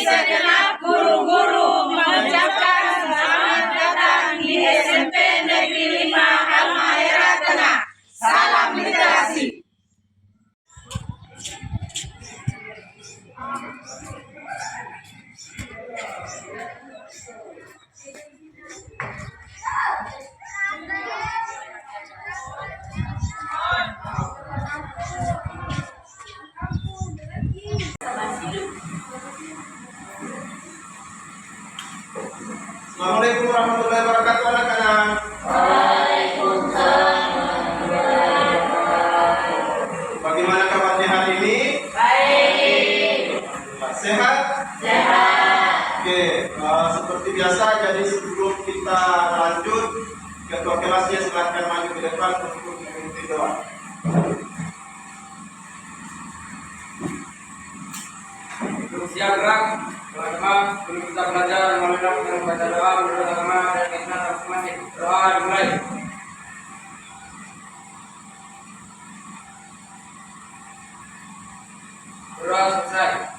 segenap guru-guru mengucapkan selamat datang di SMP Negeri 5 Halmahera Tengah. Salam literasi. Assalamualaikum warahmatullahi wabarakatuh, anak-anak. Waalaikumsalam. Bagaimana kabarnya hari ini? Baik. Sehat? Sehat. Oke, seperti biasa, jadi sebelum kita lanjut, ketua kelasnya silakan maju ke depan untuk mengikuti doa. Siap gerak, teman-teman. Sebelum kita belajar mengenal dengan membaca doa menurut agama dan keyakinan masing-masing. Doa dimulai. Doa selesai.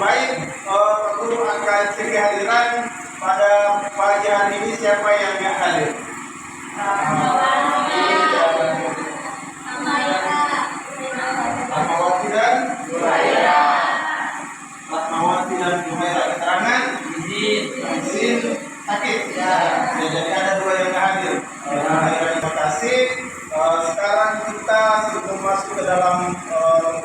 Baik, Pak Guru akan cek kehadiran pada pagi hari ini. Siapa yang nggak hadir? Fatmawati dan Jumaira. Fatmawati dan Jumaira, keterangan izin sakit. Ya, jadi ada dua yang nggak hadir. Terima kasih. Sekarang kita sebelum masuk ke dalam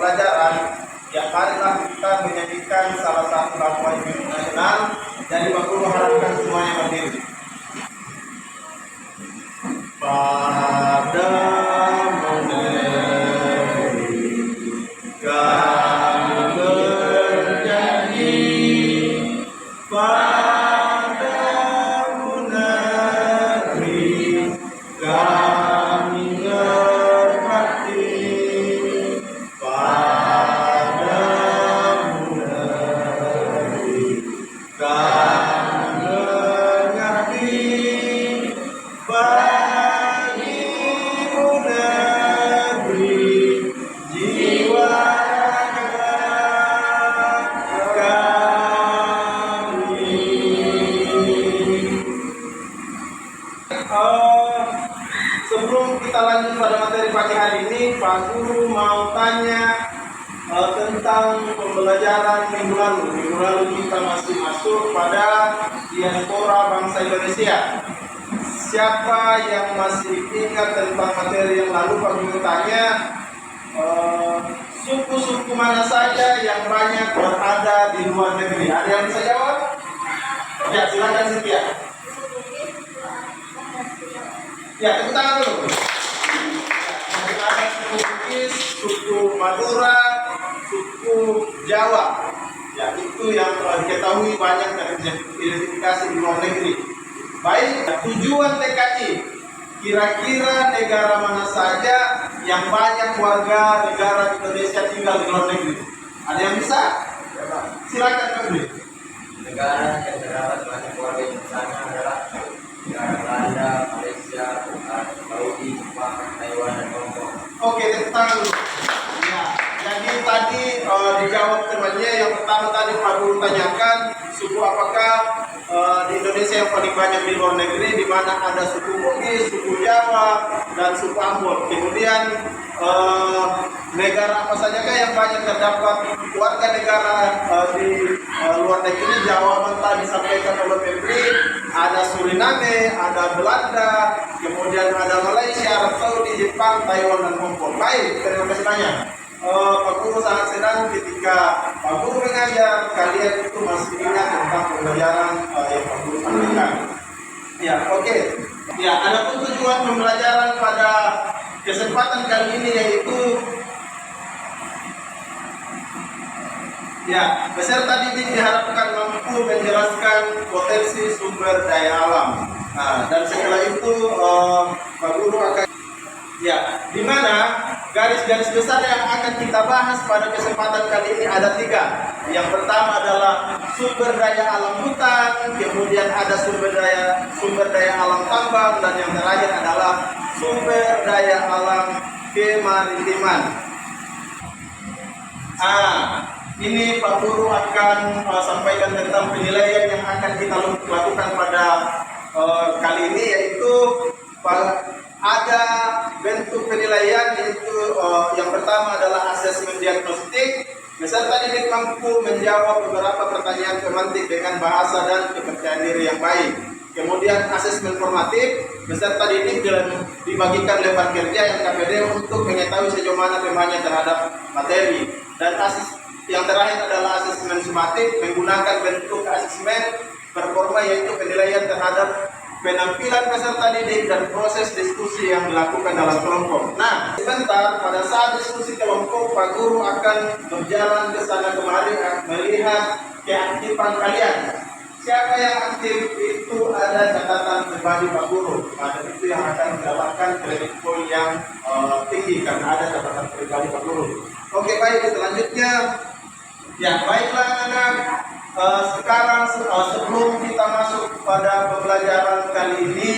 pelajaran, ya marilah kita menyanyikan salah satu lagu nasional. Jadi Pak Guru harapkan semuanya berdiri. Pada kami berjanji, padamu negeri kami berbakti, padamu negeri kami mengabdi, bagimu negeri jiwa sebelum kita lanjut pada materi pagi hari ini, Pak Guru mau tanya tentang pembelajaran minggu lalu. Minggu lalu kita masih masuk pada diaspora bangsa Indonesia. Siapa yang masih ingat tentang materi yang lalu? Pak Guru tanya suku-suku mana saja yang banyak berada di luar negeri. Ada yang bisa jawab? Ya, silakan Cynthia. Ya, tepuk tangan dulu. Ada suku Bugis, suku Madura, suku Jawa. Ya, itu yang telah diketahui banyak dan identifikasi di luar negeri. Baik, tujuan TKI. Kira-kira negara mana saja yang banyak warga negara Indonesia tinggal di luar negeri? Ada yang bisa? Silakan Kak. Negara yang terdapat banyak warga Indonesia adalah negara Belanda, Malaysia, Saudi, Jepang, Taiwan, dan Hong Kong. Oke, tepuk tangan dulu. Ya, jadi tadi dijawab temannya. Yang pertama tadi Pak Guru tanyakan suku apakah di Indonesia yang paling banyak di luar negeri, di mana ada suku Bugis, suku Jawa, dan suku Ambon. Kemudian negara apa saja yang banyak terdapat warga negara di luar negeri? Jawaban tadi disampaikan oleh Febri, ada Suriname, ada Belanda, kemudian ada Malaysia, Arab Saudi, Jepang, Taiwan, dan Hong Kong. Baik, terima kasih banyak. Pak Guru sangat senang ketika Pak Guru mengajar, kalian itu masih ingat tentang pembelajaran yang Pak Guru sampaikan. Ya, oke. Ya, ada pun tujuan pembelajaran pada kesempatan kali ini yaitu ya, peserta didik diharapkan mampu menjelaskan potensi sumber daya alam. Nah, dan setelah itu Pak Guru akan ya, di mana garis-garis besar yang akan kita bahas pada kesempatan kali ini ada 3. Yang pertama adalah sumber daya alam hutan, kemudian ada sumber daya alam tambang, dan yang terakhir adalah sumber daya alam kemaritiman. ini Pak Guru akan sampaikan tentang penilaian yang akan kita lakukan pada kali ini, yaitu ada bentuk penilaian, yaitu yang pertama adalah asesmen diagnostik. Peserta didik mampu menjawab beberapa pertanyaan semantik dengan bahasa dan kepercayaan diri yang baik. Kemudian asesmen formatif, peserta didik dibagikan lebar kerja yang KPD untuk mengetahui sejauh mana pemahamannya terhadap materi. Dan yang terakhir adalah asesmen sumatif, menggunakan bentuk asesmen performa, yaitu penilaian terhadap penampilan peserta didik dan proses diskusi yang dilakukan dalam kelompok. Nah, sebentar pada saat diskusi kelompok, Pak Guru akan berjalan ke sana kemari melihat keaktifan kalian. Siapa yang aktif itu ada catatan pribadi Pak Guru. Ada itu yang akan mendapatkan kredit poin yang tinggi karena ada catatan pribadi Pak Guru. Oke, baik, selanjutnya. Ya, baiklah anak-anak. Sekarang sebelum kita masuk pada pembelajaran kali ini,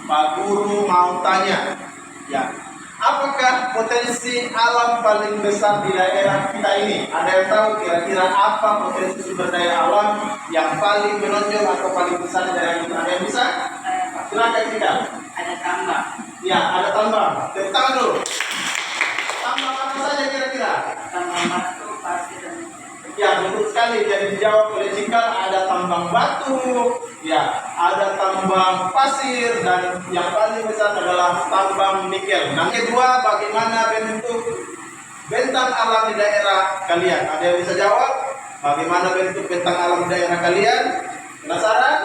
Pak Guru mau tanya, ya, apakah potensi alam paling besar di daerah kita ini? Ada yang tahu kira-kira apa potensi sumber daya alam yang paling menonjol atau paling besar di daerah kita? Ada yang bisa? Silakan kita. Ada tambang. Ya, ada tambang. Tepuk tangan dulu. Tambang apa saja kira-kira? Tambang batu, pasir, dan Ya, betul sekali. Jadi dijawab oleh Cikal, ada tambang batu, ya, ada tambang pasir, dan yang paling besar adalah tambang nikel. Nah, kedua, bagaimana bentuk bentang alam di daerah kalian? Ada yang bisa jawab? Bagaimana bentuk bentang alam di daerah kalian? Penasaran?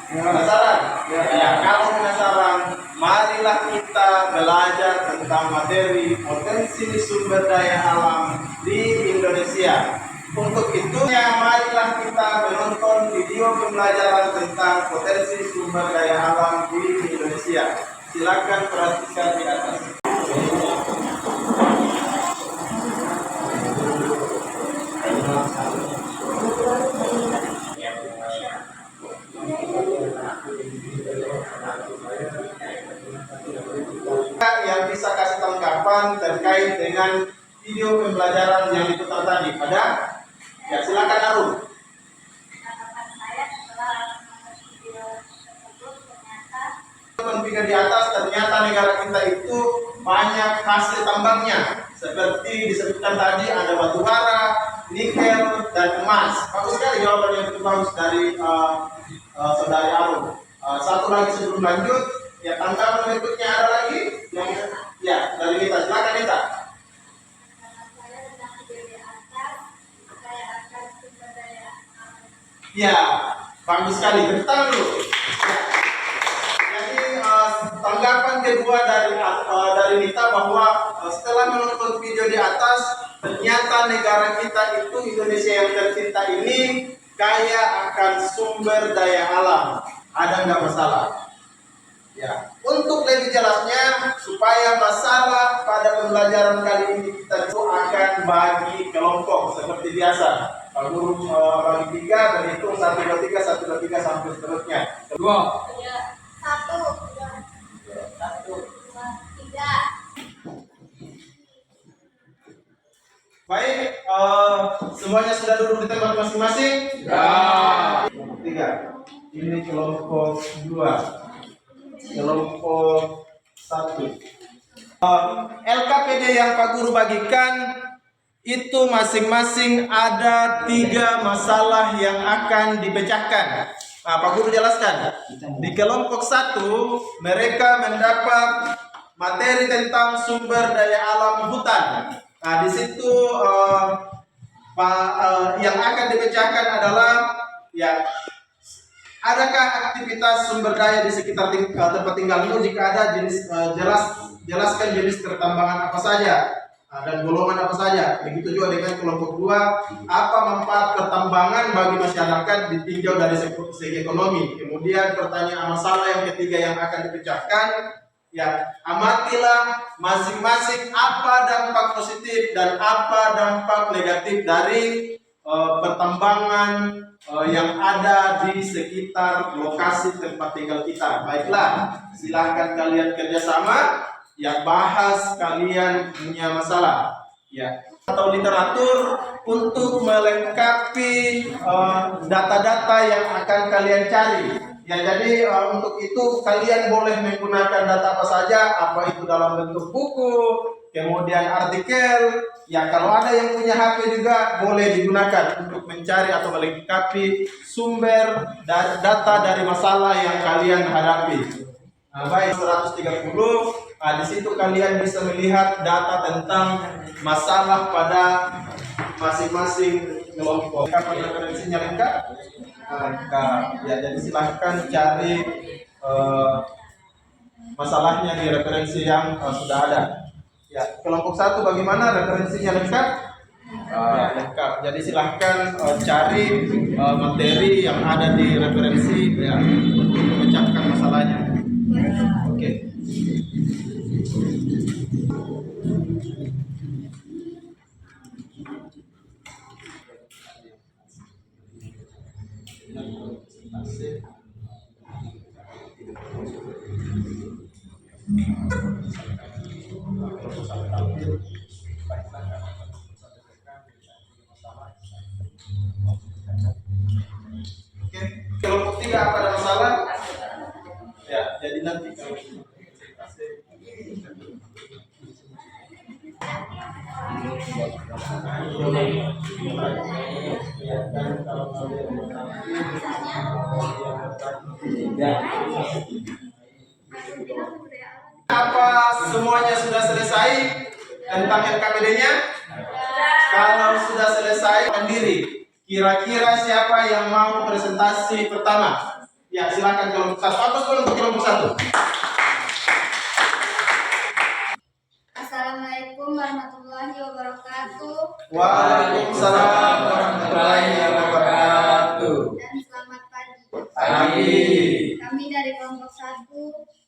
Penasaran? Ya, kalau penasaran, marilah kita belajar tentang materi potensi sumber daya alam di Indonesia. Untuk itu, marilah kita menonton video pembelajaran tentang potensi sumber daya alam di Indonesia. Silakan perhatikan di atas. Yang bisa kasih tanggapan terkait dengan video pembelajaran yang diputar tadi pada? Ya, silakan Arun. Di atas, ternyata negara kita itu banyak hasil tambangnya, seperti disebutkan tadi ada batu bara, nikel, dan emas. Bagus sekali jawabannya, itu bagus dari saudari Arun. Satu lagi sebelum lanjut, ya, tanggapan berikutnya ada lagi yang ya dari Nita. Silakan Nita. Ya, bagus sekali. Bentar dulu. Jadi tanggapan kedua dari Nita bahwa setelah menonton video di atas, ternyata negara kita itu, Indonesia yang tercinta ini, kaya akan sumber daya alam. Ada nggak masalah? Ya. Untuk lebih jelasnya, supaya masalah pada pembelajaran kali ini kita itu akan bagi kelompok seperti biasa. Pak Guru bagi 3, berhitung 1, 2, 3, 1, 2, 3 sampai seterusnya. Kedua. 1, 2, 3. Baik, semuanya sudah duduk di tempat masing-masing? Ya. 3. Ini kelompok 2. Kelompok 1. LKPD yang Pak Guru bagikan itu masing-masing ada 3 masalah yang akan dipecahkan. Nah, Pak Guru jelaskan. Di kelompok 1 mereka mendapat materi tentang sumber daya alam hutan. Nah, di situ yang akan dipecahkan adalah, ya, adakah aktivitas sumber daya di sekitar tempat tinggalmu? Jika ada, jelaskan jenis pertambangan apa saja dan golongan apa saja. Begitu juga dengan kelompok 2, apa manfaat pertambangan bagi masyarakat ditinjau dari segi ekonomi. Kemudian pertanyaan masalah yang ketiga yang akan dipecahkan, ya, amatilah masing-masing apa dampak positif dan apa dampak negatif dari pertambangan yang ada di sekitar lokasi tempat tinggal kita. Baiklah, silahkan kalian kerjasama, ya, bahas kalian punya masalah. Ya, atau literatur untuk melengkapi data-data yang akan kalian cari. Ya, jadi untuk itu kalian boleh menggunakan data apa saja, apa itu dalam bentuk buku, kemudian artikel. Ya, kalau ada yang punya HP juga boleh digunakan untuk mencari atau melengkapi sumber data dari masalah yang kalian hadapi. Nah, baik 130. Di situ kalian bisa melihat data tentang masalah pada masing-masing kelompok. Kapan referensinya lengkap? Lengkap. Ya, jadi silahkan cari masalahnya di referensi yang sudah ada. Ya, kelompok 1 bagaimana referensinya lengkap? Ya, lengkap. Jadi silahkan cari materi yang ada di referensi ya, untuk memecahkan masalahnya. Oke. Oke, kelompok 3 apa ada masalah? Ya, jadi nanti kalau apa semuanya sudah selesai tentang LKPD-nya? Kalau sudah selesai, sendiri. Kira-kira siapa yang mau presentasi pertama? Ya, silakan kelompok 1. Apa untuk kelompok 1? Assalamualaikum warahmatullahi wabarakatuh. Waalaikumsalam warahmatullahi wabarakatuh. Dan selamat pagi. Pagi. Kami dari kelompok 1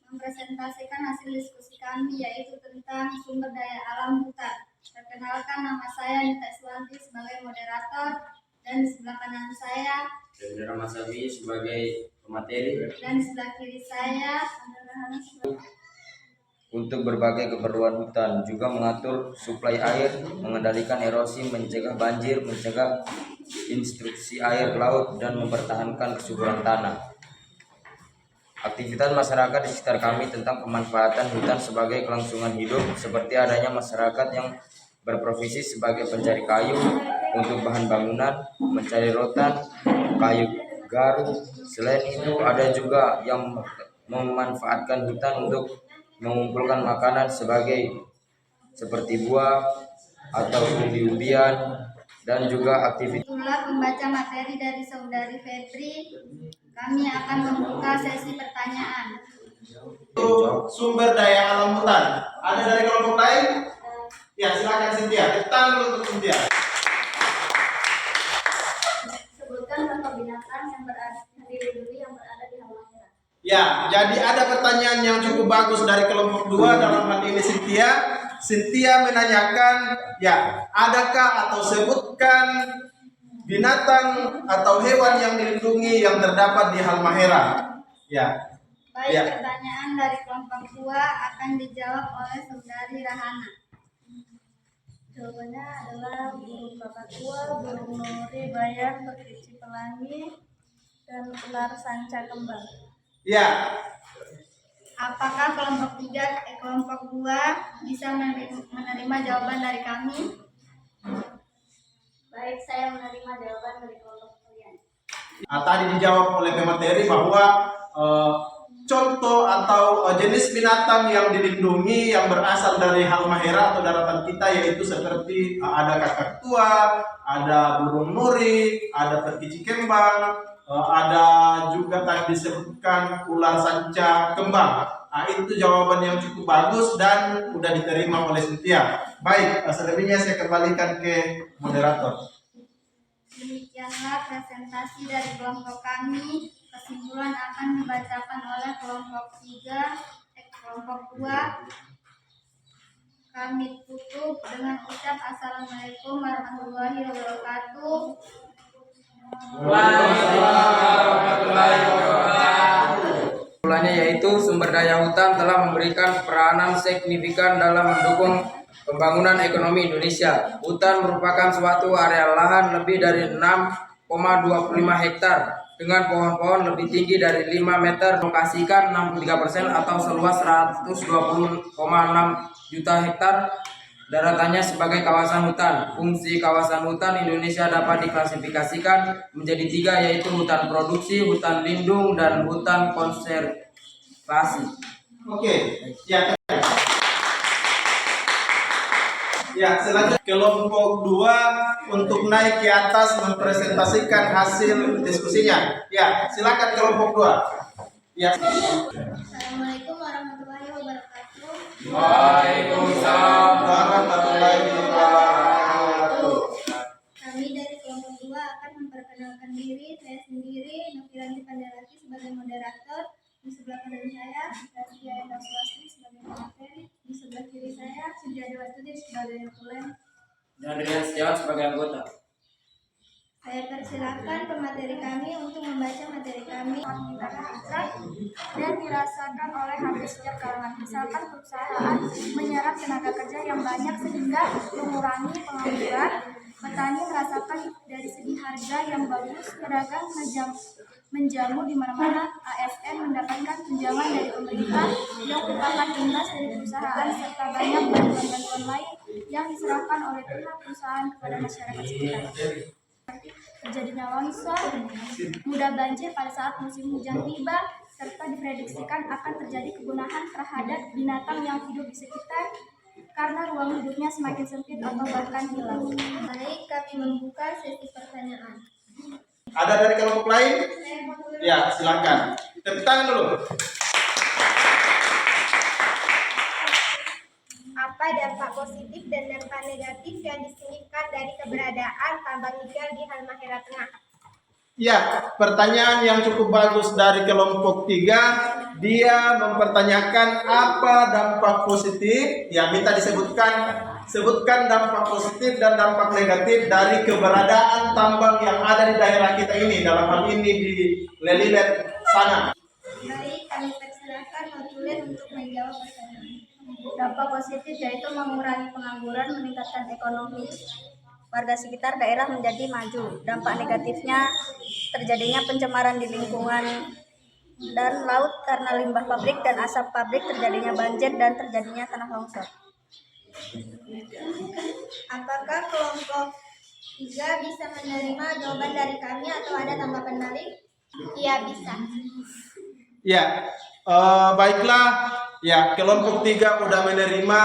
mempresentasikan hasil diskusi kami, yaitu tentang sumber daya alam hutan. Perkenalkan, nama saya Nita Iswanti sebagai moderator, dan di sebelah kanan saya Hendra Masabi sebagai pemateri. dan di sebelah kiri saya adalah Untuk berbagai keperluan hutan, juga mengatur suplai air, mengendalikan erosi, mencegah banjir, mencegah instruksi air ke laut, dan mempertahankan kesuburan tanah. Aktivitas masyarakat di sekitar kami tentang pemanfaatan hutan sebagai kelangsungan hidup, seperti adanya masyarakat yang berprofesi sebagai pencari kayu untuk bahan bangunan, mencari rotan, kayu garu. Selain itu, ada juga yang memanfaatkan hutan untuk mengumpulkan makanan seperti buah atau umbi-umbian, dan juga aktivitas. Itulah pembaca materi dari Saudari Febri. Kami akan membuka sesi pertanyaan. Itu sumber daya alam hutan. Ada dari kelompok lain? Ya, silakan Cynthia. Tentang untuk Cynthia. Sebutkan contoh binatang yang berada di halaman. Ya, jadi ada pertanyaan yang cukup bagus dari kelompok 2 dalam hal ini Cynthia. Cynthia menanyakan, ya, adakah atau sebutkan binatang atau hewan yang dilindungi yang terdapat di Halmahera. Ya. Baik, Ya. pertanyaan dari kelompok 2 akan dijawab oleh Saudari Rahana. Jawabannya adalah burung kakatua, burung nuri, bayam, perkicik pelangi, dan ular sanca kembang. Ya. Apakah kelompok 2 bisa menerima jawaban dari kami? Baik, saya menerima jawaban dari kelompok kalian. Tadi dijawab oleh pemateri bahwa contoh atau jenis binatang yang dilindungi yang berasal dari Halmahera atau daratan kita yaitu seperti ada kakatua, ada burung nuri, ada perkicik kembang, ada juga tadi disebutkan ular sanca kembang. Itu jawaban yang cukup bagus dan sudah diterima oleh Cynthia. Baik, selebihnya saya kembalikan ke moderator. Demikianlah presentasi dari kelompok kami. Kesimpulan akan dibacakan oleh kelompok 2. Kami tutup dengan ucap Assalamualaikum warahmatullahi wabarakatuh. Kesimpulannya yaitu sumber daya hutan telah memberikan peranan signifikan dalam mendukung Pembangunan ekonomi Indonesia. Hutan merupakan suatu area lahan lebih dari 6,25 hektar dengan pohon-pohon lebih tinggi dari 5 meter, lokasikan 63% atau seluas 120,6 juta hektar. Daratannya sebagai kawasan hutan. Fungsi kawasan hutan Indonesia dapat diklasifikasikan menjadi 3, yaitu hutan produksi, hutan lindung, dan hutan konservasi. Oke, ya. Ya, selanjutnya kelompok 2 untuk naik ke atas mempresentasikan hasil diskusinya. Ya, silakan kelompok 2. Ya. Assalamualaikum warahmatullahi wabarakatuh. Waalaikumsalam warahmatullahi wabarakatuh. Kami dari kelompok 2 akan memperkenalkan diri. Saya sendiri Noviranti Pandarati sebagai moderator. Di sebelah kanan saya Rasya Endah Swasti sebagai pemateri. Di sebelah kiri saya Sujiadi Wastuti sebagai tulen. Dan Rian Setiawan sebagai anggota. Saya persilakan pemateri kami untuk membaca materi kami. Dan dirasakan oleh hampir setiap kalangan. Misalkan perusahaan menyerap tenaga kerja yang banyak sehingga mengurangi pengangguran. Petani merasakan dari segi harga yang bagus, pedagang menjamu di mana-mana, ASN mendapatkan tunjangan dari pemerintah yang merupakan imbas dari perusahaan serta banyak bantuan-bantuan lain yang diserahkan oleh pihak perusahaan kepada masyarakat sekitar. Terjadinya longsor, mudah banjir pada saat musim hujan tiba, serta diprediksikan akan terjadi kepunahan terhadap binatang yang hidup di sekitar karena ruang hidupnya semakin sempit atau bahkan hilang. Baik, kami membuka sesi pertanyaan. Ada dari kelompok lain? Ya, silakan. Tepuk tangan dulu. Apa dampak positif dan dampak negatif yang disingkirkan dari keberadaan tambang nikel di Halmahera Tengah? Ya, pertanyaan yang cukup bagus dari kelompok 3. Dia mempertanyakan apa dampak positif. Ya, minta sebutkan dampak positif dan dampak negatif dari keberadaan tambang yang ada di daerah kita ini, dalam hal ini di Lelilet sana. Baik, kami persilakan Notulen untuk menjawab pertanyaan. Dampak positif yaitu mengurangi pengangguran, meningkatkan ekonomi warga sekitar daerah menjadi maju. Dampak negatifnya terjadinya pencemaran di lingkungan dan laut karena limbah pabrik dan asap pabrik, terjadinya banjir dan terjadinya tanah longsor. Apakah kelompok 3 bisa menerima jawaban dari kami atau ada tanggapan lain? Iya, bisa. Ya, baiklah. Ya, kelompok 3 udah menerima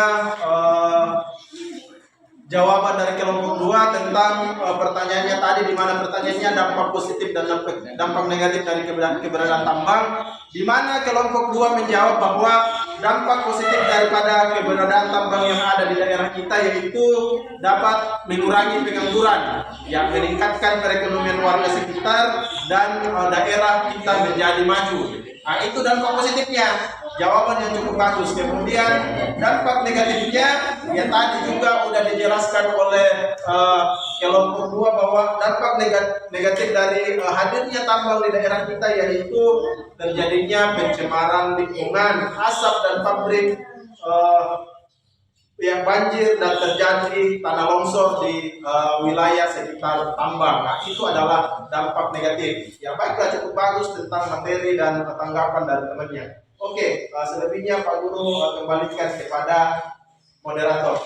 jawaban dari kelompok 2 tentang pertanyaannya tadi, di mana pertanyaannya dampak positif dan dampak negatif dari keberadaan tambang, di mana kelompok 2 menjawab bahwa dampak positif daripada keberadaan tambang yang ada di daerah kita yaitu dapat mengurangi pengangguran, yang meningkatkan perekonomian warga sekitar dan daerah kita menjadi maju. Nah, itu dampak positifnya. Jawaban yang cukup bagus. Kemudian dampak negatifnya ya tadi juga udah dijelaskan oleh kelompok 2 bahwa dampak negatif dari hadirnya tambang di daerah kita yaitu terjadinya pencemaran lingkungan, asap dan pabrik, yang banjir dan terjadi tanah longsor di wilayah sekitar tambang. Nah, itu adalah dampak negatif. Ya, baiklah, cukup bagus tentang materi dan tanggapan dari temannya. Oke, selebihnya Pak Guru kembalikan kepada moderator.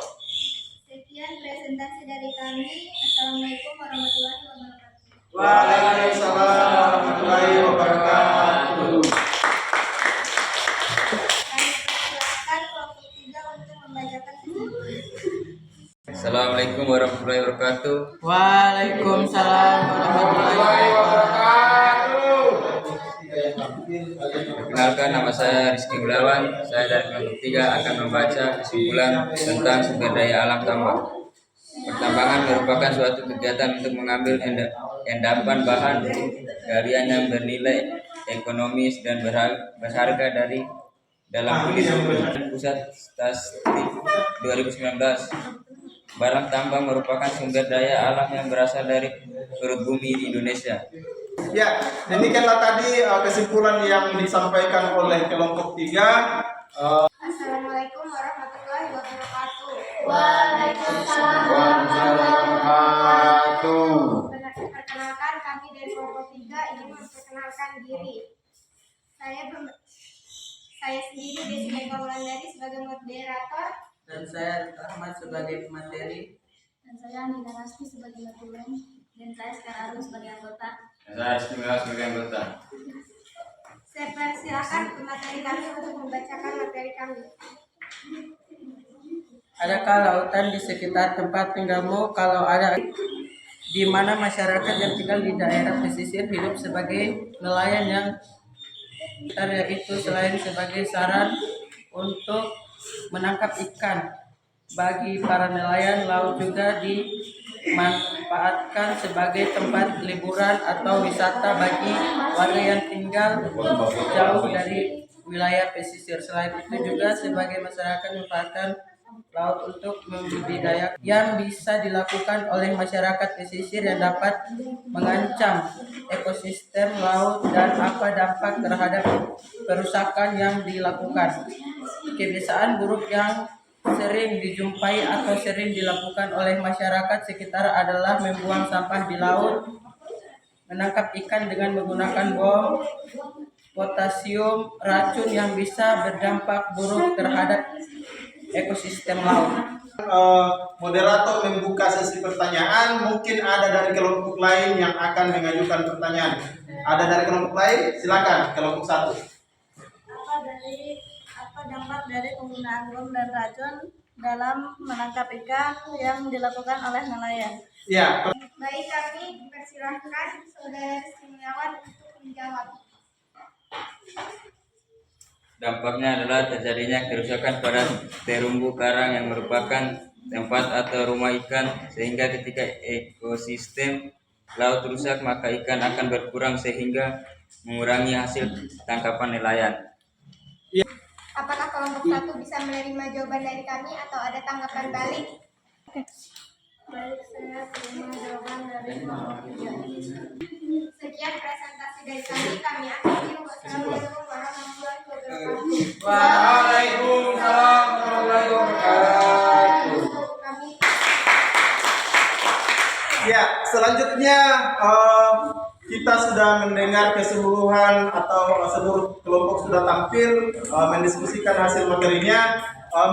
Sekian presentasi dari kami. Assalamualaikum warahmatullahi wabarakatuh. Waalaikumsalam warahmatullahi wabarakatuh. Kami persilakan kelompok 3 untuk membacakan Assalamualaikum warahmatullahi wabarakatuh. Waalaikumsalam warahmatullahi wabarakatuh. Perkenalkan, nama saya Rizky Gunawan. Saya dari kelompok 3 akan membaca kesimpulan tentang sumber daya alam tambang. Pertambangan merupakan suatu kegiatan untuk mengambil endapan bahan galian yang bernilai ekonomis dan berharga dari dalam tulis Pusat Statistik 2019. Barang tambang merupakan sumber daya alam yang berasal dari perut bumi di Indonesia. Ya, demikianlah tadi kesimpulan yang disampaikan oleh kelompok 3. Assalamualaikum warahmatullahi wabarakatuh. Waalaikumsalam Perkenalkan, kami dari kelompok 3 ingin memperkenalkan diri. Saya sendiri Desi Eka Wulandari sebagai moderator. Dan saya Ahmad sebagai pemateri. Dan saya Nina Rasti sebagai matuleng. Dan saya sekarang Arun sebagai anggota. Saya istimewa sebagai anggota. Saya persilakan pemateri kami untuk membacakan materi kami. Adakah lautan di sekitar tempat tinggalmu? Kalau ada, di mana masyarakat yang tinggal di daerah pesisir hidup sebagai nelayan yang yaitu selain sebagai sarana untuk menangkap ikan. Bagi para nelayan, laut juga dimanfaatkan sebagai tempat liburan atau wisata bagi warga yang tinggal jauh dari wilayah pesisir. Selain itu juga sebagai masyarakat memanfaatkan laut untuk membudidaya yang bisa dilakukan oleh masyarakat pesisir yang dapat mengancam ekosistem laut dan apa dampak terhadap kerusakan yang dilakukan. Kebiasaan buruk yang sering dijumpai atau sering dilakukan oleh masyarakat sekitar adalah membuang sampah di laut, menangkap ikan dengan menggunakan bom potasium racun yang bisa berdampak buruk terhadap ekosistem laut. Moderator membuka sesi pertanyaan. Mungkin ada dari kelompok lain yang akan mengajukan pertanyaan. Ada dari kelompok lain? Silakan, kelompok 1. Apa dampak dari penggunaan bom dan racun dalam menangkap ikan yang dilakukan oleh nelayan? Ya, Baik, kami persilahkan Saudara Simiawan untuk menjawab. Dampaknya adalah terjadinya kerusakan pada terumbu karang yang merupakan tempat atau rumah ikan, sehingga ketika ekosistem laut rusak maka ikan akan berkurang sehingga mengurangi hasil tangkapan nelayan. Apakah kelompok 1 bisa menerima jawaban dari kami atau ada tanggapan balik? Baik, saya terima jawaban dari kelompok 3. Sekian presentasi dari kami akhiri. Wassalamualaikum warahmatullahi wabarakatuh. Waalaikumsalam warahmatullahi wabarakatuh. Kami ya, selanjutnya kita sudah mendengar keseluruhan atau seluruh kelompok sudah tampil mendiskusikan hasil materinya,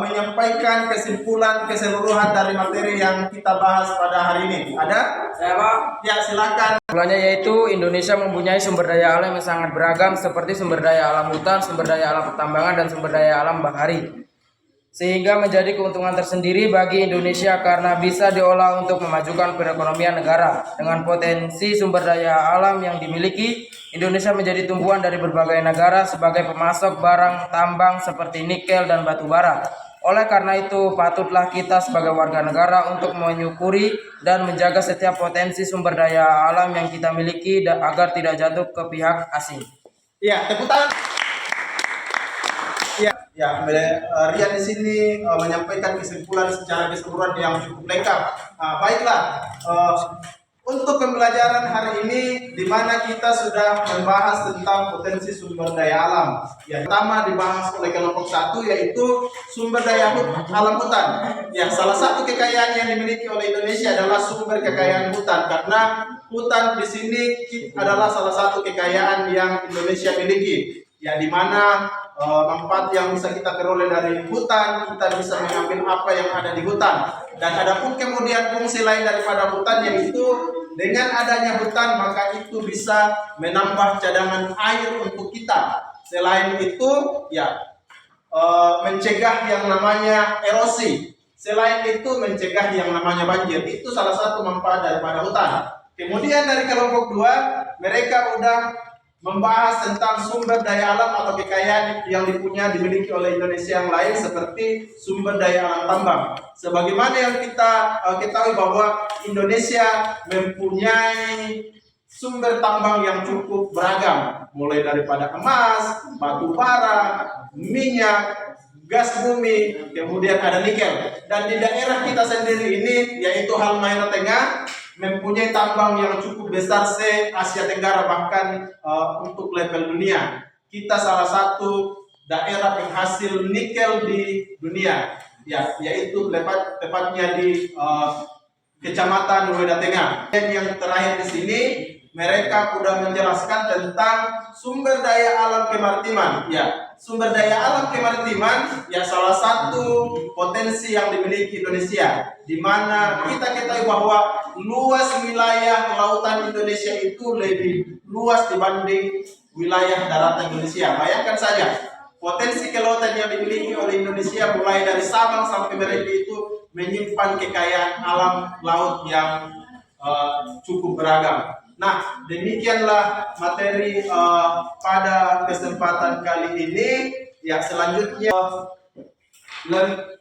menyampaikan kesimpulan keseluruhan dari materi yang kita bahas pada hari ini. Ada? Saya Pak. Ya, silakan. Kesimpulannya yaitu Indonesia mempunyai sumber daya alam yang sangat beragam seperti sumber daya alam hutan, sumber daya alam pertambangan, dan sumber daya alam bahari. Sehingga menjadi keuntungan tersendiri bagi Indonesia karena bisa diolah untuk memajukan perekonomian negara. Dengan potensi sumber daya alam yang dimiliki, Indonesia menjadi tumpuan dari berbagai negara sebagai pemasok barang tambang seperti nikel dan batu bara. Oleh karena itu, patutlah kita sebagai warga negara untuk menyukuri dan menjaga setiap potensi sumber daya alam yang kita miliki agar tidak jatuh ke pihak asing. Ya, tepuk tangan. Ya, Rian di sini menyampaikan kesimpulan secara keseluruhan yang cukup lengkap. Baiklah, untuk pembelajaran hari ini, di mana kita sudah membahas tentang potensi sumber daya alam. Yang pertama dibahas oleh kelompok 1 yaitu sumber daya alam hutan. Ya, salah satu kekayaan yang dimiliki oleh Indonesia adalah sumber kekayaan hutan, karena hutan di sini adalah salah satu kekayaan yang Indonesia miliki. Ya, di mana manfaat yang bisa kita peroleh dari hutan, kita bisa mengambil apa yang ada di hutan. Dan ada pun kemudian fungsi lain daripada hutan, yaitu dengan adanya hutan maka itu bisa menambah cadangan air untuk kita. Selain itu, ya mencegah yang namanya erosi. Selain itu mencegah yang namanya banjir. Itu salah satu manfaat daripada hutan. Kemudian dari kelompok 2, mereka udah membahas tentang sumber daya alam atau kekayaan yang dimiliki oleh Indonesia yang lain seperti sumber daya alam tambang. Sebagaimana yang kita ketahui bahwa Indonesia mempunyai sumber tambang yang cukup beragam, mulai daripada emas, batu bara, minyak, gas bumi, kemudian ada nikel. Dan di daerah kita sendiri ini, yaitu Halmahera Tengah, mempunyai tambang yang cukup besar se-Asia Tenggara, bahkan untuk level dunia. Kita salah satu daerah penghasil nikel di dunia. ya, yaitu tepatnya di Kecamatan Luweda Tengah. Dan yang terakhir di sini mereka sudah menjelaskan tentang sumber daya alam kemaritiman. Ya, sumber daya alam kemaritiman ya salah satu potensi yang dimiliki Indonesia, di mana kita ketahui bahwa luas wilayah lautan Indonesia itu lebih luas dibanding wilayah daratan Indonesia. Bayangkan saja potensi kelautan yang dimiliki oleh Indonesia, mulai dari Sabang sampai Merauke, itu menyimpan kekayaan alam laut yang cukup beragam. Nah, demikianlah materi pada kesempatan kali ini. Ya, selanjutnya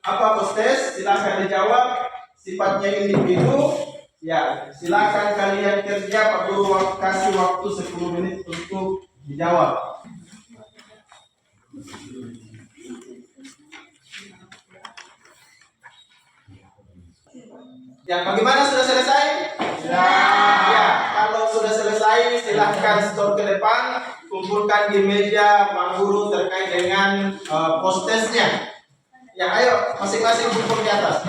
apa postes? Silakan dijawab. Sifatnya individu. Ya, silakan kalian kerja. Pak Guru kasih waktu 10 menit untuk dijawab. Ya, bagaimana, sudah selesai? Sudah. Ya, kalau sudah selesai silahkan store ke depan, kumpulkan di meja Pak Guru terkait dengan postesnya. Ya, ayo masing-masing kumpul di atas.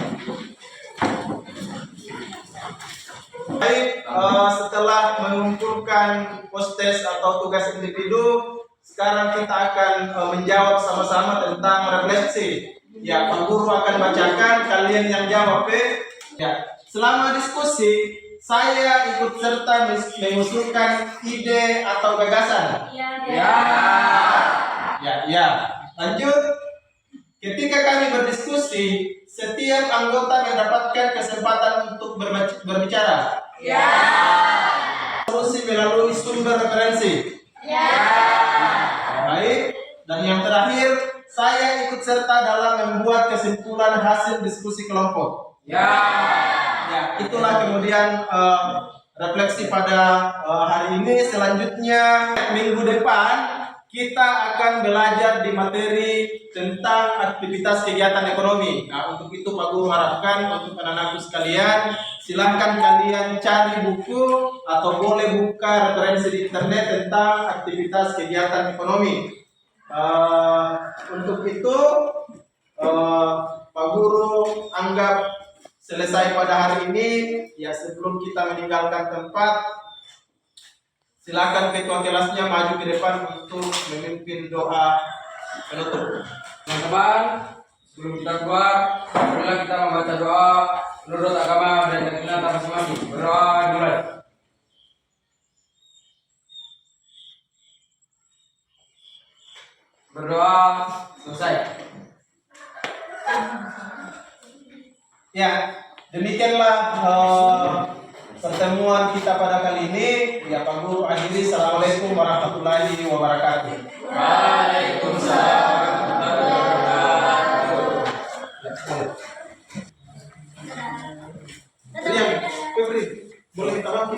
Baik, setelah mengumpulkan postes atau tugas individu, sekarang kita akan menjawab sama-sama tentang refleksi. Ya, Pak Guru akan bacakan, kalian yang jawab. Ya, selama diskusi saya ikut serta mengusulkan ide atau gagasan. Ya. Lanjut. Ketika kami berdiskusi, setiap anggota mendapatkan kesempatan untuk berbicara. Solusi melalui sumber referensi. Baik. Dan yang terakhir, saya ikut serta dalam membuat kesimpulan hasil diskusi kelompok. Ya, itulah kemudian refleksi pada hari ini. Selanjutnya minggu depan kita akan belajar di materi tentang aktivitas kegiatan ekonomi. Nah, untuk itu Pak Guru harapkan untuk anak-anakku sekalian, silahkan kalian cari buku atau boleh buka referensi di internet tentang aktivitas kegiatan ekonomi. Untuk itu Pak Guru anggap selesai pada hari ini. Ya, sebelum kita meninggalkan tempat, silakan ketua kelasnya maju ke depan untuk memimpin doa penutup. Teman-teman, sebelum kita keluar, marilah kita membaca doa menurut agama dan keyakinan masing-masing. Berdoa dimulai. Berdoa selesai. Ya, demikianlah pertemuan kita pada kali ini. Ya, Pak Guru akhiri. Assalamualaikum warahmatullahi wabarakatuh. Waalaikumsalam warahmatullahi wabarakatuh. Jadi, Febri, boleh minta maaf?